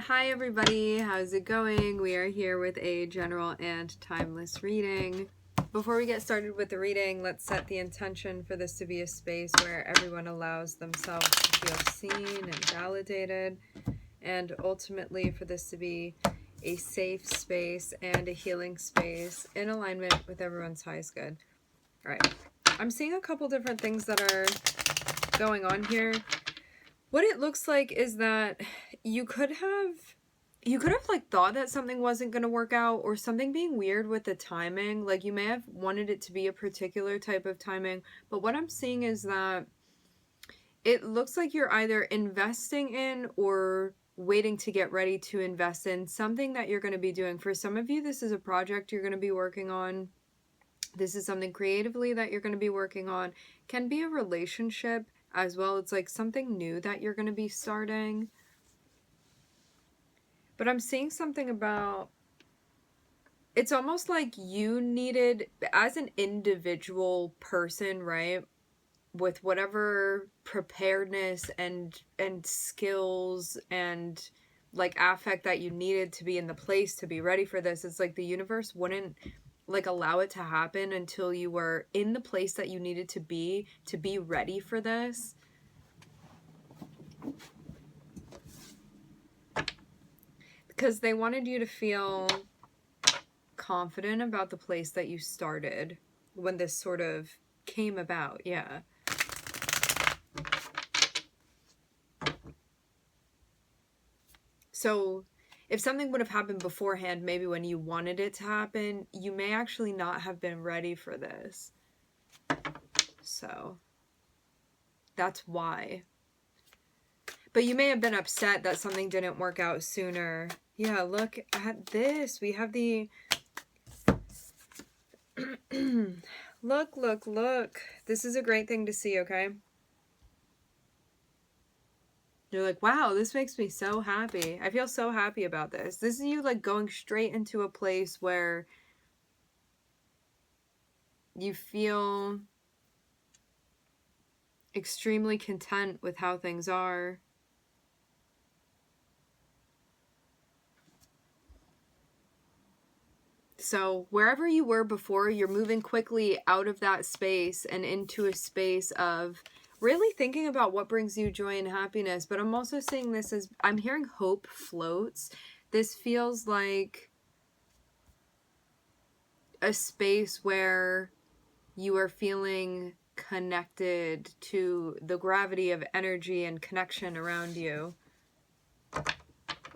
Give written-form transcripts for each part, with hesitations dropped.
Hi everybody, how's it going? We are here with a general and timeless reading. Before we get started with the reading, let's set the intention for this to be a space where everyone allows themselves to feel seen and validated, and ultimately for this to be a safe space and a healing space in alignment with everyone's highest good. All right, I'm seeing a couple different things that are going on here. What it looks like is that you could have like thought that something wasn't going to work out, or something being weird with the timing. Like you may have wanted it to be a particular type of timing, but what I'm seeing is that it looks like you're either investing in or waiting to get ready to invest in something that you're going to be doing. For some of you, this is a project you're going to be working on. This is something creatively that you're going to be working on. Can be a relationship as well. It's like something new that you're going to be starting. But I'm seeing something about, it's almost like you needed, as an individual person, right, with whatever preparedness and skills and like affect that you needed to be in the place to be ready for this. It's like the universe wouldn't like allow it to happen until you were in the place that you needed to be ready for this. Because they wanted you to feel confident about the place that you started when this sort of came about. Yeah. So if something would have happened beforehand, maybe when you wanted it to happen, you may actually not have been ready for this. So that's why. But you may have been upset that something didn't work out sooner. Yeah, look at this. We have the... Look. This is a great thing to see, okay? You're like, wow, this makes me so happy. I feel so happy about this. This is you like going straight into a place where you feel extremely content with how things are. So wherever you were before, you're moving quickly out of that space and into a space of really thinking about what brings you joy and happiness. But I'm also seeing this as, I'm hearing hope floats. This feels like a space where you are feeling connected to the gravity of energy and connection around you.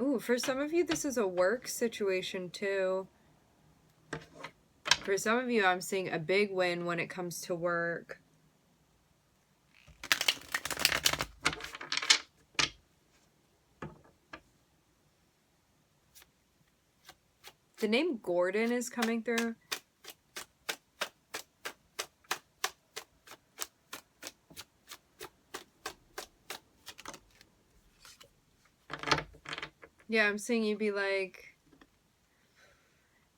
Ooh, for some of you, this is a work situation too. For some of you, I'm seeing a big win when it comes to work. The name Gordon is coming through. Yeah, I'm seeing you be like,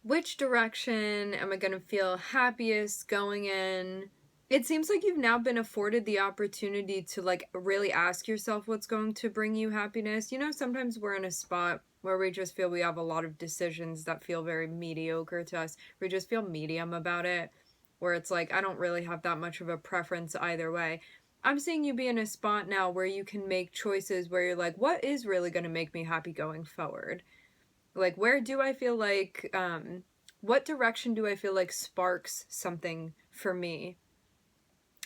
which direction am I going to feel happiest going in? It seems like you've now been afforded the opportunity to like really ask yourself what's going to bring you happiness. You know, sometimes we're in a spot where we just feel we have a lot of decisions that feel very mediocre to us. We just feel medium about it, where it's like, I don't really have that much of a preference either way. I'm seeing you be in a spot now where you can make choices where you're like, what is really going to make me happy going forward? Like, where do I feel like, what direction do I feel like sparks something for me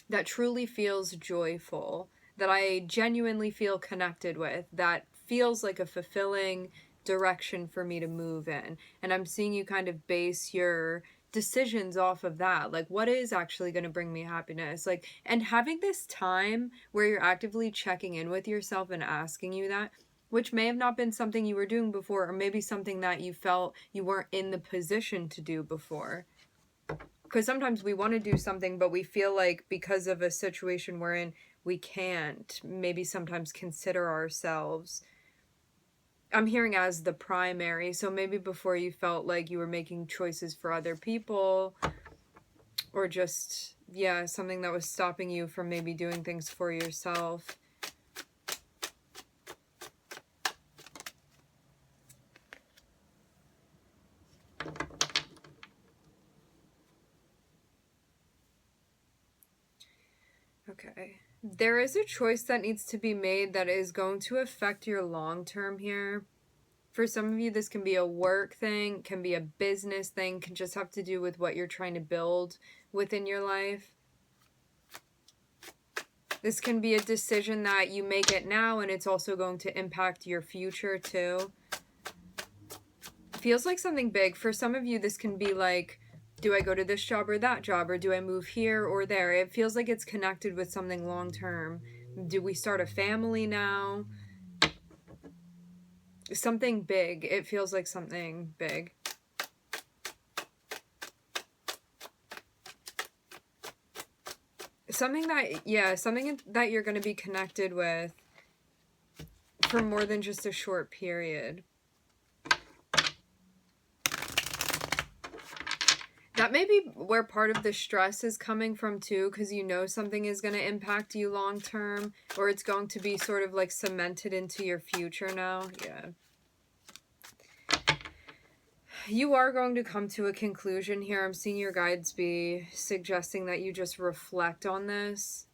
that truly feels joyful, that I genuinely feel connected with, that feels like a fulfilling direction for me to move in? And I'm seeing you kind of base your decisions off of that. Like, what is actually going to bring me happiness? Like, and having this time where you're actively checking in with yourself and asking you that, which may have not been something you were doing before, or maybe something that you felt you weren't in the position to do before. Because sometimes we want to do something, but we feel like because of a situation we're in, we can't maybe sometimes consider ourselves. I'm hearing as the primary, so maybe before you felt like you were making choices for other people, or just, yeah, something that was stopping you from maybe doing things for yourself. Okay. There is a choice that needs to be made that is going to affect your long term here. For some of you, this can be a work thing, can be a business thing, can just have to do with what you're trying to build within your life. This can be a decision that you make it now, and it's also going to impact your future too. Feels like something big. For some of you, this can be like, do I go to this job or that job, or do I move here or there? It feels like it's connected with something long term. Do we start a family now? Something big. It feels like something big. Something that, yeah, something that you're going to be connected with for more than just a short period. That may be where part of the stress is coming from too, because you know something is going to impact you long term, or it's going to be sort of like cemented into your future now. Yeah. You are going to come to a conclusion here. I'm seeing your guides be suggesting that you just reflect on this.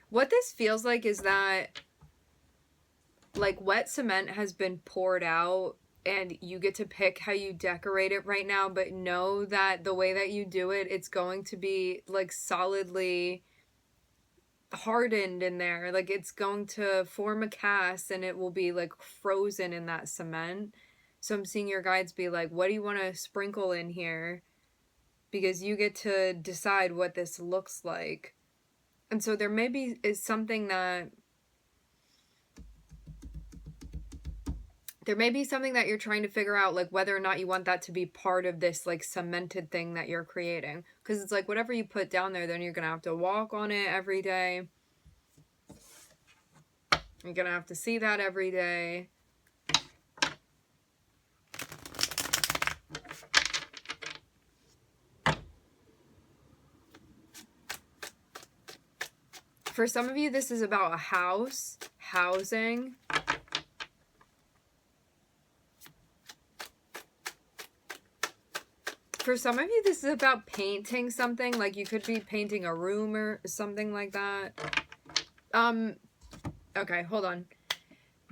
What this feels like is that like wet cement has been poured out and you get to pick how you decorate it right now, but know that the way that you do it, it's going to be like solidly hardened in there. Like it's going to form a cast and it will be like frozen in that cement. So I'm seeing your guides be like, what do you want to sprinkle in here? Because you get to decide what this looks like. And so there maybe is something that you're trying to figure out, like whether or not you want that to be part of this like cemented thing that you're creating. Because it's like whatever you put down there, then you're going to have to walk on it every day. You're going to have to see that every day. For some of you, this is about a house, housing. For some of you, this is about painting something. Like you could be painting a room or something like that. Okay, hold on.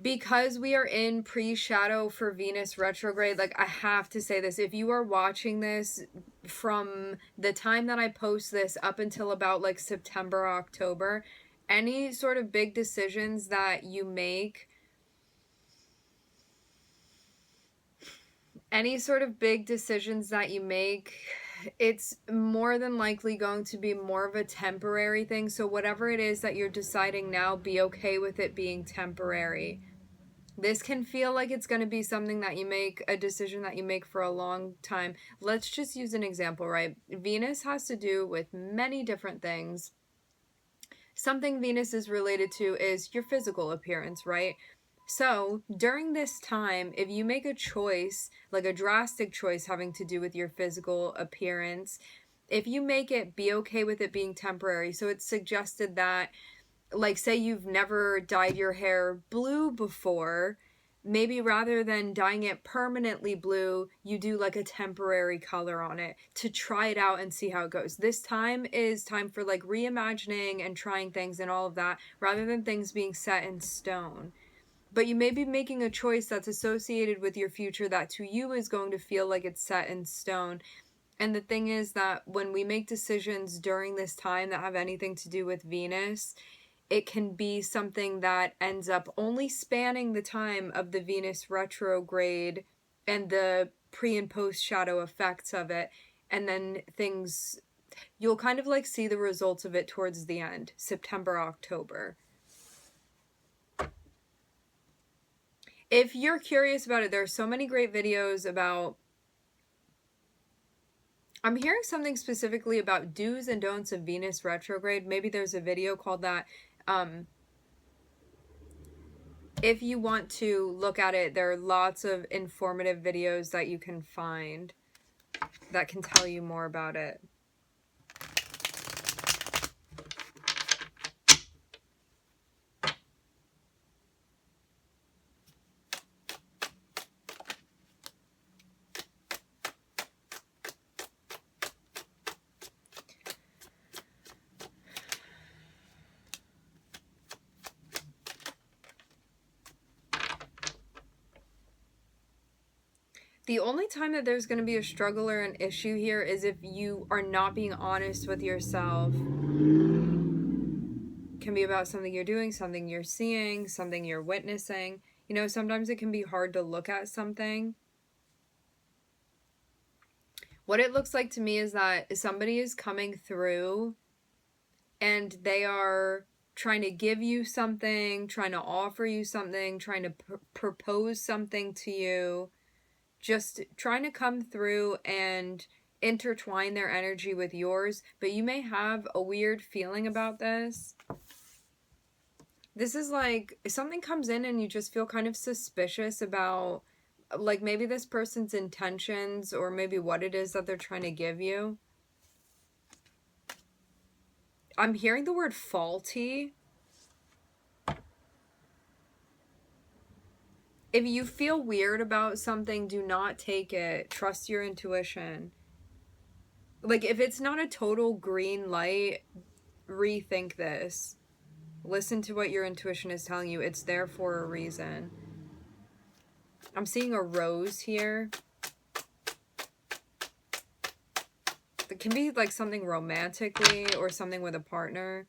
Because we are in pre-shadow for Venus retrograde, like I have to say this. If you are watching this from the time that I post this up until about like September, October, any sort of big decisions that you make, it's more than likely going to be more of a temporary thing. So whatever it is that you're deciding now, be okay with it being temporary. This can feel like it's going to be something that you make, a decision that you make for a long time. Let's just use an example, right? Venus has to do with many different things. Something Venus is related to is your physical appearance, right? So during this time, if you make a choice, like a drastic choice having to do with your physical appearance, if you make it, be okay with it being temporary. So it's suggested that, like, say you've never dyed your hair blue before, maybe rather than dyeing it permanently blue, you do like a temporary color on it to try it out and see how it goes. This time is time for like reimagining and trying things and all of that, rather than things being set in stone. But you may be making a choice that's associated with your future that to you is going to feel like it's set in stone. And the thing is that when we make decisions during this time that have anything to do with Venus, it can be something that ends up only spanning the time of the Venus retrograde and the pre and post shadow effects of it. And then things, you'll kind of like see the results of it towards the end, September, October. If you're curious about it, there are so many great videos about, I'm hearing something specifically about do's and don'ts of Venus retrograde. Maybe there's a video called that. If you want to look at it, there are lots of informative videos that you can find that can tell you more about it. The only time that there's going to be a struggle or an issue here is if you are not being honest with yourself. It can be about something you're doing, something you're seeing, something you're witnessing. You know, sometimes it can be hard to look at something. What it looks like to me is that somebody is coming through and they are trying to give you something, trying to offer you something, trying to propose something to you, just trying to come through and intertwine their energy with yours. But you may have a weird feeling about this. This is like something comes in and you just feel kind of suspicious about, like, maybe this person's intentions or maybe what it is that they're trying to give you. I'm hearing the word faulty. If you feel weird about something, do not take it. Trust your intuition. Like, if it's not a total green light, rethink this. Listen to what your intuition is telling you. It's there for a reason. I'm seeing a rose here. It can be like something romantically or something with a partner.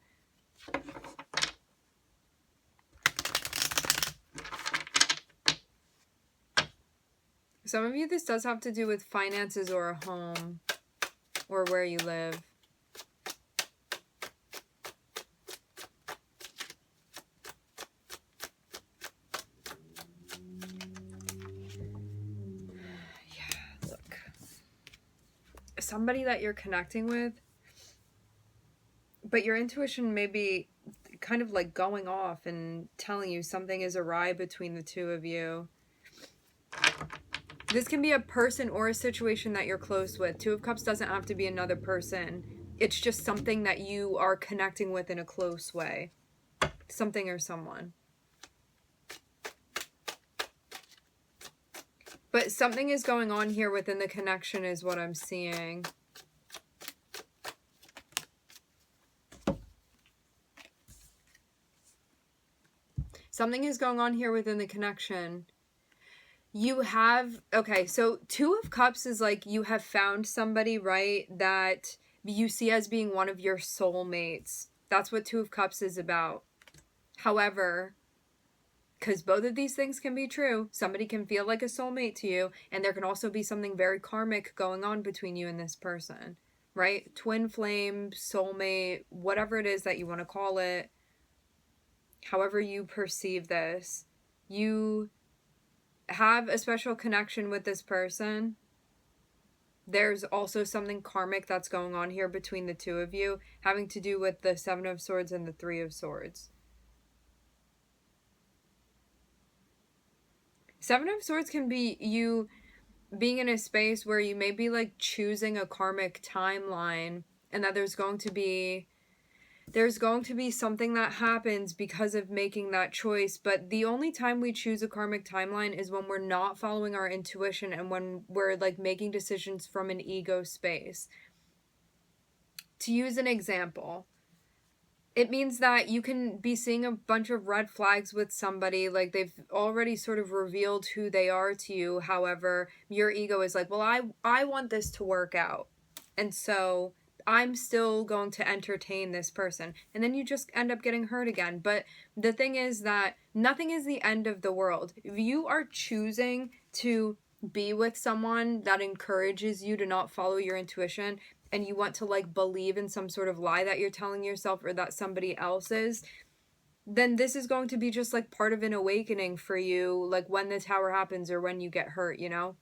Some of you, this does have to do with finances or a home or where you live. Yeah, look. Somebody that you're connecting with, but your intuition may be kind of like going off and telling you something is awry between the two of you. This can be a person or a situation that you're close with. Two of Cups doesn't have to be another person. It's just something that you are connecting with in a close way. Something or someone. But something is going on here within the connection is what I'm seeing. Something is going on here within the connection. You have, okay, so Two of Cups is like you have found somebody, right, that you see as being one of your soulmates. That's what Two of Cups is about. However, because both of these things can be true, somebody can feel like a soulmate to you, and there can also be something very karmic going on between you and this person, right? Twin flame, soulmate, whatever it is that you want to call it, however you perceive this, you have a special connection with this person. There's also something karmic that's going on here between the two of you, having to do with the Seven of Swords and the Three of Swords. Seven of Swords can be you being in a space where you may be like choosing a karmic timeline, and that there's going to be something that happens because of making that choice. But the only time we choose a karmic timeline is when we're not following our intuition and when we're like making decisions from an ego space. To use an example, it means that you can be seeing a bunch of red flags with somebody, like they've already sort of revealed who they are to you. However, your ego is like, well, I want this to work out, and so I'm still going to entertain this person. And then you just end up getting hurt again. But the thing is that nothing is the end of the world. If you are choosing to be with someone that encourages you to not follow your intuition, and you want to like believe in some sort of lie that you're telling yourself or that somebody else is, then this is going to be just like part of an awakening for you, like when the tower happens or when you get hurt, you know?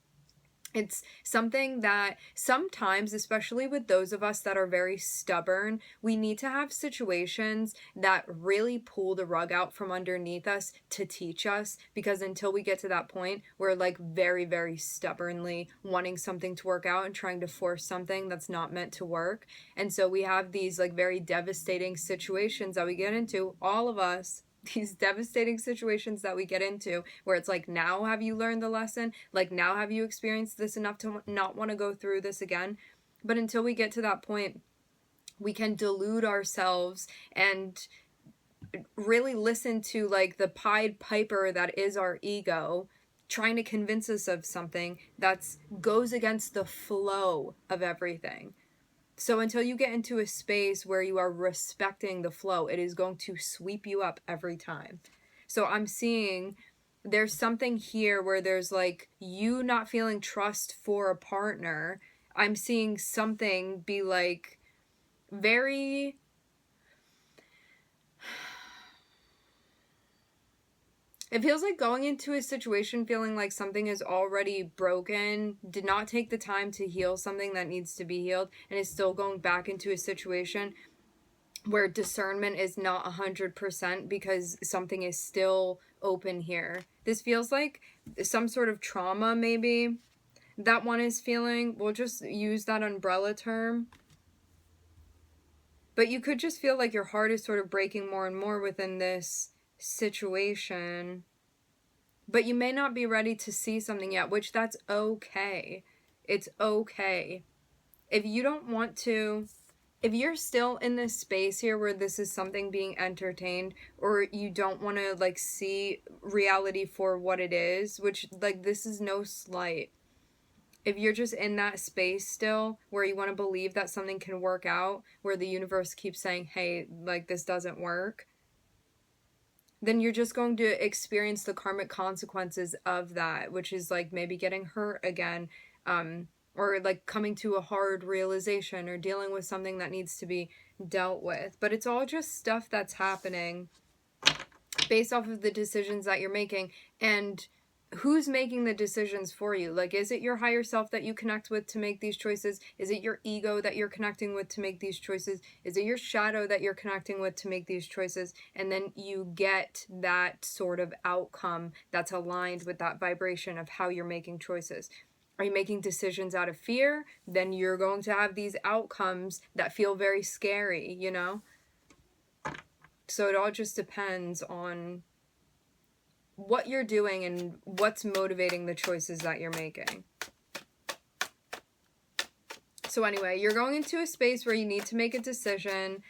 It's something that sometimes, especially with those of us that are very stubborn, we need to have situations that really pull the rug out from underneath us to teach us, because until we get to that point, we're like very, very stubbornly wanting something to work out and trying to force something that's not meant to work. And so we have these like very devastating situations that we get into, all of us, these devastating situations that we get into where it's like, now have you learned the lesson? Like, now have you experienced this enough to not want to go through this again? But until we get to that point, we can delude ourselves and really listen to like the Pied Piper that is our ego, trying to convince us of something that goes against the flow of everything. So until you get into a space where you are respecting the flow, it is going to sweep you up every time. So I'm seeing there's something here where there's like you not feeling trust for a partner. I'm seeing something be like very... It feels like going into a situation feeling like something is already broken, did not take the time to heal something that needs to be healed, and is still going back into a situation where discernment is not 100% because something is still open here. This feels like some sort of trauma, maybe, that one is feeling. We'll just use that umbrella term. But you could just feel like your heart is sort of breaking more and more within this situation. But you may not be ready to see something yet, which that's okay. It's okay. If you don't want to, if you're still in this space here where this is something being entertained, or you don't want to like see reality for what it is, which like this is no slight. If you're just in that space still where you want to believe that something can work out, where the universe keeps saying, hey, like this doesn't work, then you're just going to experience the karmic consequences of that, which is like maybe getting hurt again, or like coming to a hard realization or dealing with something that needs to be dealt with. But it's all just stuff that's happening based off of the decisions that you're making. And who's making the decisions for you? Like, is it your higher self that you connect with to make these choices? Is it your ego that you're connecting with to make these choices? Is it your shadow that you're connecting with to make these choices? And then you get that sort of outcome that's aligned with that vibration of how you're making choices. Are you making decisions out of fear? Then you're going to have these outcomes that feel very scary, you know? So it all just depends on what you're doing and what's motivating the choices that you're making. So anyway, you're going into a space where you need to make a decision,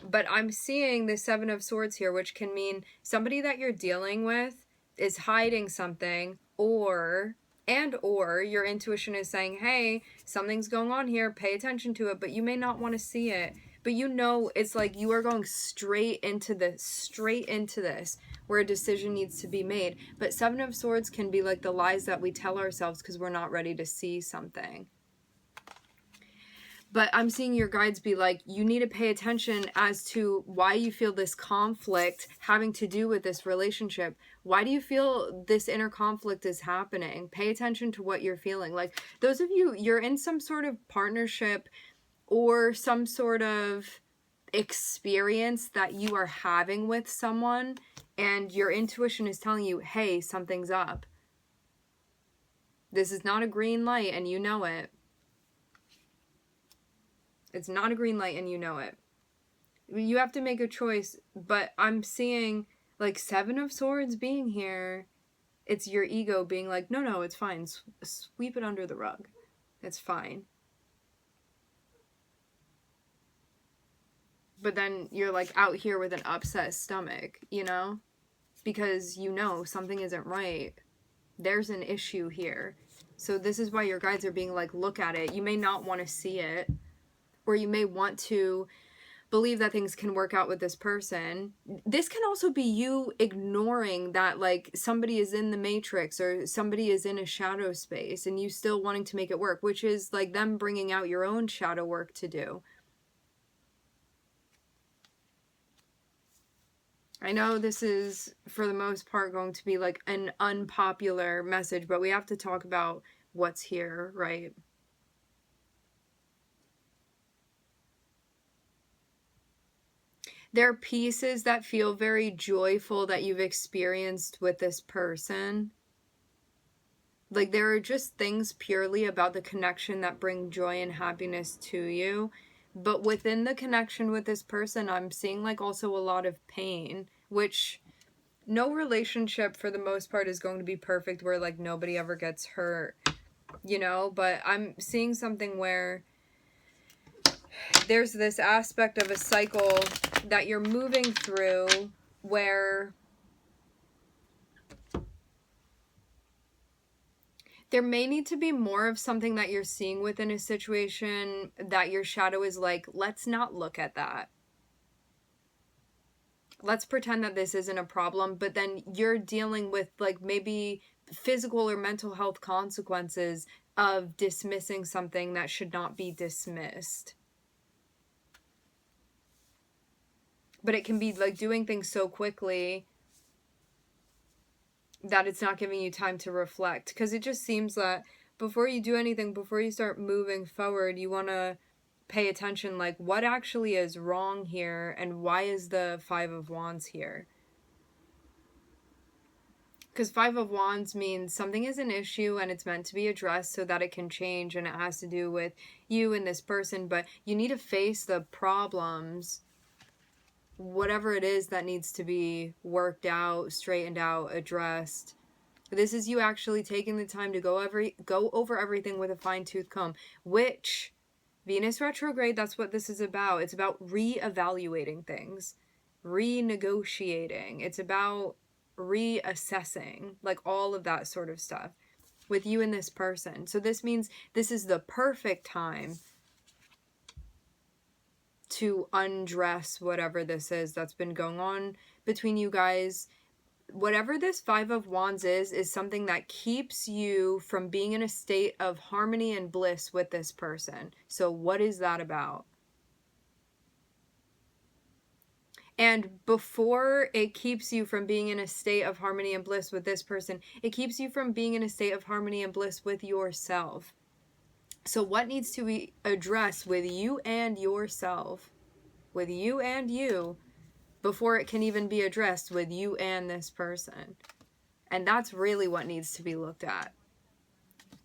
but I'm seeing the Seven of Swords here, which can mean somebody that you're dealing with is hiding something, or your intuition is saying, hey, something's going on here, pay attention to it, but you may not want to see it. But you know, it's like you are going straight into this, where a decision needs to be made. But Seven of Swords can be like the lies that we tell ourselves because we're not ready to see something. But I'm seeing your guides be like, you need to pay attention as to why you feel this conflict having to do with this relationship. Why do you feel this inner conflict is happening? Pay attention to what you're feeling. Like, those of you, you're in some sort of partnership or some sort of experience that you are having with someone, and your intuition is telling you, hey, something's up. This is not a green light, and you know it. It's not a green light, and you know it. You have to make a choice, but I'm seeing, like, Seven of Swords being here. It's your ego being like, no, it's fine. Sweep it under the rug. It's fine. But then you're like out here with an upset stomach, you know? Because you know something isn't right. There's an issue here. So this is why your guides are being like, look at it. You may not want to see it. Or you may want to believe that things can work out with this person. This can also be you ignoring that like somebody is in the matrix or somebody is in a shadow space and you still wanting to make it work, which is like them bringing out your own shadow work to do. I know this is, for the most part, going to be like an unpopular message, but we have to talk about what's here, right? There are pieces that feel very joyful that you've experienced with this person. Like, there are just things purely about the connection that bring joy and happiness to you. But within the connection with this person, I'm seeing like also a lot of pain, which no relationship for the most part is going to be perfect where like nobody ever gets hurt, you know? But I'm seeing something where there's this aspect of a cycle that you're moving through where There may need to be more of something that you're seeing within a situation that your shadow is like, let's not look at that. Let's pretend that this isn't a problem, but then you're dealing with like maybe physical or mental health consequences of dismissing something that should not be dismissed. But it can be like doing things so quickly that it's not giving you time to reflect, because it just seems that before you do anything, before you start moving forward, you want to pay attention, like what actually is wrong here and why is the Five of Wands here? Because Five of Wands means something is an issue and it's meant to be addressed so that it can change, and it has to do with you and this person, but you need to face the problems, whatever it is that needs to be worked out, straightened out, addressed. This is you actually taking the time to go over everything with a fine-tooth comb, which Venus retrograde, that's what this is about. It's about reevaluating things, renegotiating. It's about reassessing, like all of that sort of stuff with you and this person. So this means this is the perfect time to undress whatever this is that's been going on between you guys. Whatever this Five of Wands is something that keeps you from being in a state of harmony and bliss with this person. So what is that about? And before it keeps you from being in a state of harmony and bliss with this person, it keeps you from being in a state of harmony and bliss with yourself. So what needs to be addressed with you and yourself, with you and you, before it can even be addressed with you and this person? And that's really what needs to be looked at.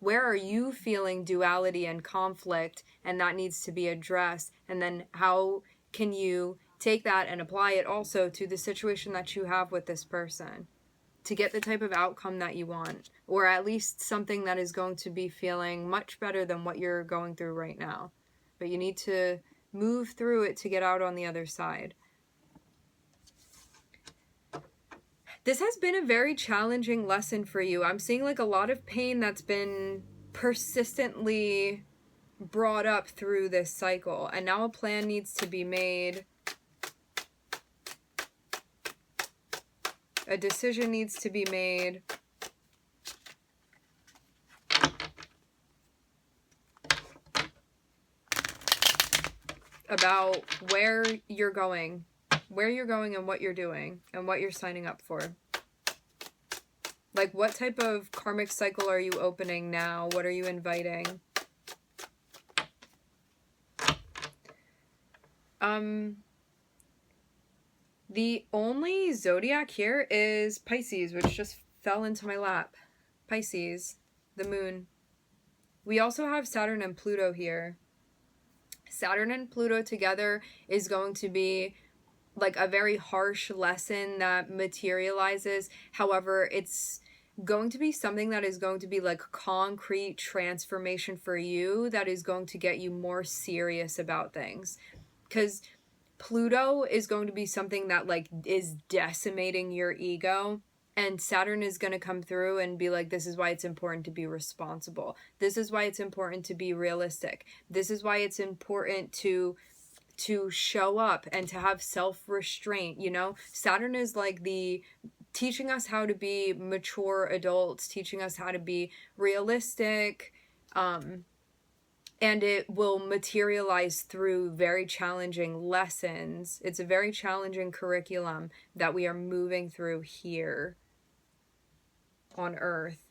Where are you feeling duality and conflict, and that needs to be addressed? And then how can you take that and apply it also to the situation that you have with this person to get the type of outcome that you want, or at least something that is going to be feeling much better than what you're going through right now. But you need to move through it to get out on the other side. This has been a very challenging lesson for you. I'm seeing like a lot of pain that's been persistently brought up through this cycle, and now a plan needs to be made. A decision needs to be made. About where you're going and what you're doing and what you're signing up for. Like, what type of karmic cycle are you opening now? What are you inviting? The only zodiac here is Pisces, which just fell into my lap. Pisces, the moon. We also have Saturn and Pluto here. Saturn and Pluto together is going to be like a very harsh lesson that materializes. However, it's going to be something that is going to be like concrete transformation for you that is going to get you more serious about things. Because Pluto is going to be something that like is decimating your ego, and Saturn is going to come through and be like, this is why it's important to be responsible. This is why it's important to be realistic. This is why it's important to show up and to have self-restraint. You know, Saturn is like the teaching us how to be mature adults, teaching us how to be realistic, and it will materialize through very challenging lessons. It's a very challenging curriculum that we are moving through here on Earth.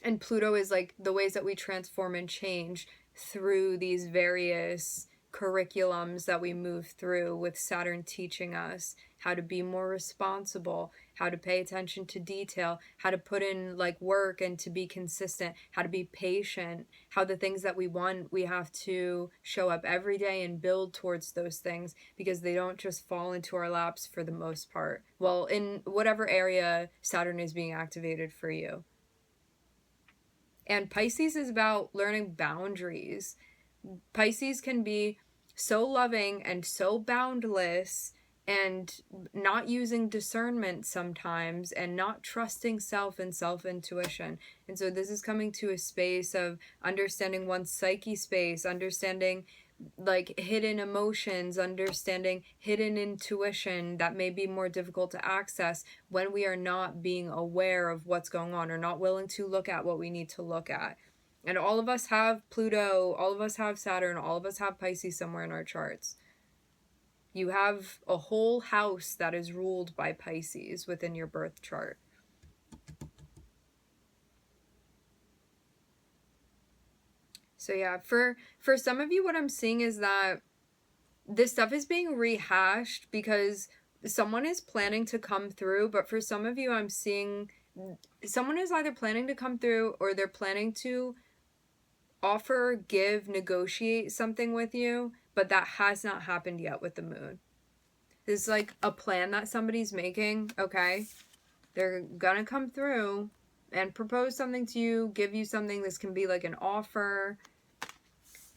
And Pluto is like the ways that we transform and change through these various curriculums that we move through, with Saturn teaching us how to be more responsible, how to pay attention to detail, how to put in like work and to be consistent, how to be patient, how the things that we want, we have to show up every day and build towards those things, because they don't just fall into our laps for the most part. Well, in whatever area Saturn is being activated for you. And Pisces is about learning boundaries. Pisces can be so loving and so boundless and not using discernment sometimes, and not trusting self and self-intuition. And so this is coming to a space of understanding one's psyche space, understanding like hidden emotions, understanding hidden intuition that may be more difficult to access when we are not being aware of what's going on, or not willing to look at what we need to look at. And all of us have Pluto, all of us have Saturn, all of us have Pisces somewhere in our charts. You have a whole house that is ruled by Pisces within your birth chart. So yeah, for some of you, what I'm seeing is that this stuff is being rehashed because someone is planning to come through, but for some of you, I'm seeing someone is either planning to come through, or they're planning to offer, give, negotiate something with you, but that has not happened yet with the moon. This is like a plan that somebody's making, okay? They're gonna come through and propose something to you, give you something. This can be like an offer.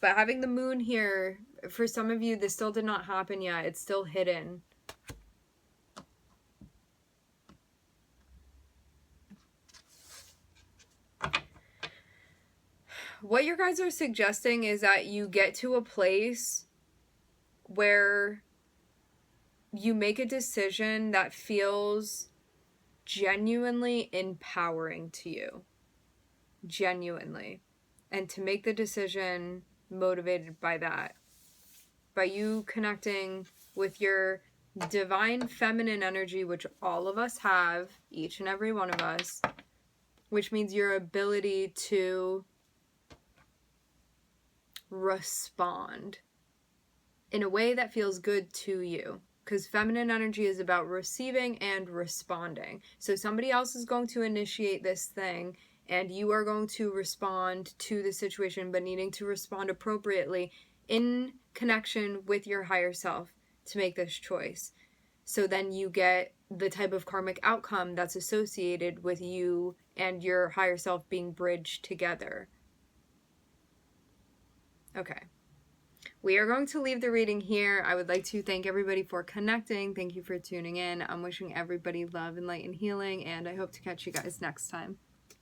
But having the moon here, for some of you, this still did not happen yet. It's still hidden. What your guys are suggesting is that you get to a place where you make a decision that feels genuinely empowering to you. Genuinely. And to make the decision motivated by that. By you connecting with your divine feminine energy, which all of us have, each and every one of us, which means your ability to respond in a way that feels good to you. Because feminine energy is about receiving and responding. So somebody else is going to initiate this thing, and you are going to respond to the situation, but needing to respond appropriately in connection with your higher self to make this choice. So then you get the type of karmic outcome that's associated with you and your higher self being bridged together. Okay. We are going to leave the reading here. I would like to thank everybody for connecting. Thank you for tuning in. I'm wishing everybody love and light and healing, and I hope to catch you guys next time.